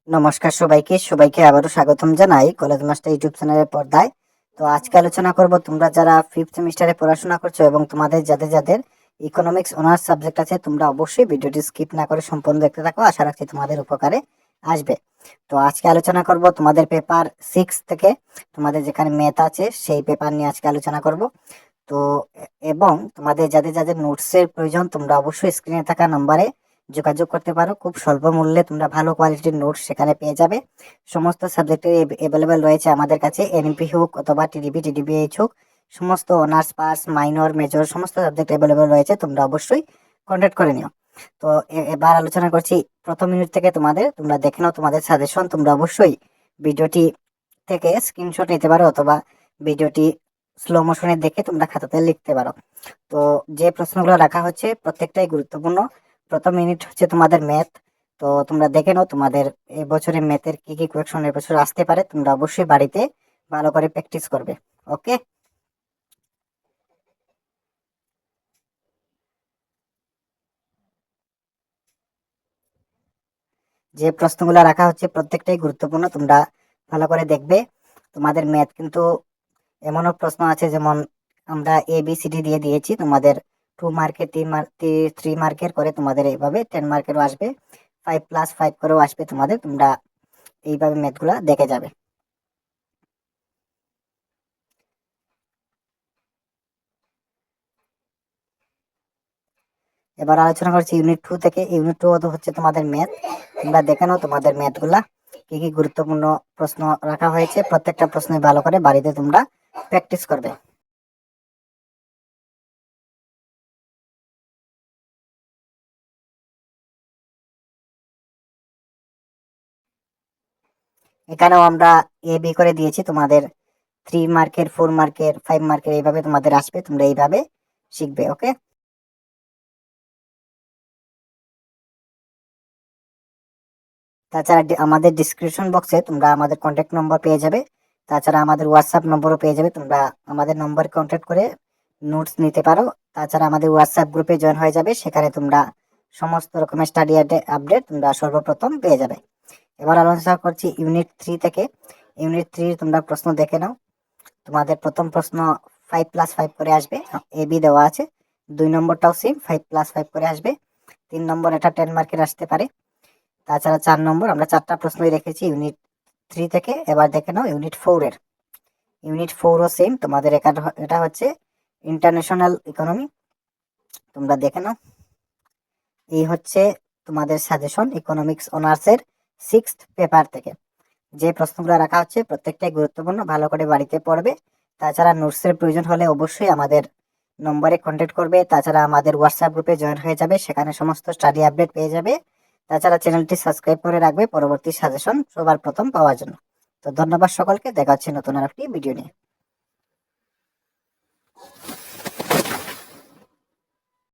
নমস্কার সবাইকে আবারও স্বাগতম জানাই কলেজ মাস্টার ইউটিউব চ্যানেলের পর্দায়। তো আজকে আলোচনা করব তোমরা যারা ফিফথ সেমিস্টারে পড়াশোনা করছো এবং তোমাদের যাদের ইকোনমিক্স অনার্স সাবজেক্ট আছে, তোমরা অবশ্যই ভিডিওটি স্কিপ না করে সম্পূর্ণ দেখতে থাকো। আশা রাখছি তোমাদের উপকারে আসবে। তো আজকে আলোচনা করব তোমাদের পেপার 6 থেকে তোমাদের যেখানে ম্যাথ আছে সেই পেপার নিয়ে আজকে আলোচনা করব। তো এবং তোমাদের যাদের নোটসের প্রয়োজন, তোমরা অবশ্যই স্ক্রিনে থাকা নম্বরে যোগাযোগ করতে পারো। খুব স্বল্প মূল্যে তোমরা ভালো কোয়ালিটির নোটস সেখানে পেয়ে যাবে। সমস্ত সাবজেক্টের অ্যাভেলেবেল রয়েছে আমাদের কাছে, এনপি হোক অথবা টিডিপিএইচ হোক, সমস্ত অনার্স পাস মাইনর মেজর সমস্ত সাবজেক্ট অ্যাভেলেবেল রয়েছে। তোমরা অবশ্যই কন্ট্যাক্ট করে নিও। তো এবার আলোচনা করছি প্রথম ইউনিট থেকে। তোমরা দেখে নাও তোমাদের সাজেশন। তোমরা অবশ্যই ভিডিওটি থেকে স্ক্রিনশট নিতে পারো অথবা ভিডিওটি স্লো মোশনে দেখে তোমরা খাতাতে লিখতে পারো। তো যে প্রশ্নগুলো রাখা হচ্ছে প্রত্যেকটাই গুরুত্বপূর্ণ। প্রথম ইউনিট হচ্ছে তোমাদের ম্যাথ। তো তোমরা দেখে নাও তোমাদের এবছরে ম্যাথের কি কি কোয়েকশন এবছর আসতে পারে। তোমরা অবশ্যই বাড়িতে ভালো করে প্র্যাকটিস করবে। ওকে, যে প্রশ্নগুলো রাখা হচ্ছে প্রত্যেকটাই গুরুত্বপূর্ণ, তোমরা ভালো করে দেখবে। তোমাদের ম্যাথ কিন্তু এমনও প্রশ্ন আছে, যেমন আমরা ABCD দিয়ে দিয়েছি তোমাদের 2 মার্কের 3 মার্কের করে, তোমাদের এইভাবে 10 মার্কেরও আসবে, 5+5 করেও আসবে তোমাদের। তোমরা এইভাবে ম্যাথগুলা দেখে যাবে। এবার আলোচনা করছি ইউনিট 2 থেকে। ইউনিট 2 হচ্ছে তোমাদের ম্যাথ। তোমরা দেখে নাও তোমাদের ম্যাথগুলা কি কি গুরুত্বপূর্ণ প্রশ্ন রাখা হয়েছে। প্রত্যেকটা প্রশ্নই ভালো করে বাড়িতে তোমরা প্র্যাকটিস করবে। এখানেও আমরা AB করে দিয়েছি তোমাদের। 3 মার্কের 4 মার্কের 5 মার্কের এইভাবে তোমাদের আসবে। তোমরা এইভাবে শিখবে। ওকে, তাছাড়া আমাদের ডিসক্রিপশন বক্সে তোমরা আমাদের কন্ট্যাক্ট নম্বর পেয়ে যাবে। তাছাড়া আমাদের হোয়াটসঅ্যাপ নম্বরও পেয়ে যাবে। তোমরা আমাদের নম্বর কন্ট্যাক্ট করে নোটস নিতে পারো। তাছাড়া আমাদের হোয়াটসঅ্যাপ গ্রুপে জয়েন হয়ে যাবে। সেখানে তোমরা সমস্ত রকমের স্টাডি আপডেট তোমরা সর্বপ্রথম পেয়ে যাবে। এবার আলোচনা করছি ইউনিট 3 থেকে। ইউনিট 3 তোমরা প্রশ্ন দেখে নাও। তোমাদের প্রথম প্রশ্ন 5+5 করে আসবে, AB দেওয়া আছে। 2 নম্বরটাও সেম 5+5 করে আসবে। 3 নম্বর এটা 10 মার্কের আসতে পারে। তাছাড়া 4 নম্বর আমরা 4টা প্রশ্নই রেখেছি ইউনিট 3 থেকে। এবার দেখে নাও ইউনিট 4-এর। ইউনিট 4ও সেম তোমাদের। এটা হচ্ছে ইন্টারন্যাশনাল ইকোনমি। তোমরা দেখে নাও। এই হচ্ছে তোমাদের সাজেশন ইকোনমিক্স অনার্সের 6th পেপার থেকে। যে প্রশ্নগুলো রাখা হচ্ছে প্রত্যেকটাই গুরুত্বপূর্ণ, ভালো করে বাড়িতে পড়বে। তাছাড়া নোটসের প্রয়োজন হলে অবশ্যই আমাদের নম্বরে কন্ট্যাক্ট করবে। তাছাড়া আমাদের হোয়াটসঅ্যাপ গ্রুপে জয়েন হয়ে যাবে, সেখানে সমস্ত স্টাডি আপডেট পেয়ে যাবে। তাছাড়া চ্যানেলটি সাবস্ক্রাইব করে রাখবে পরবর্তী সাজেশন সবার প্রথম পাওয়ার জন্য। তো ধন্যবাদ সকলকে, দেখা হচ্ছে নতুন আরেকটি ভিডিও নিয়ে।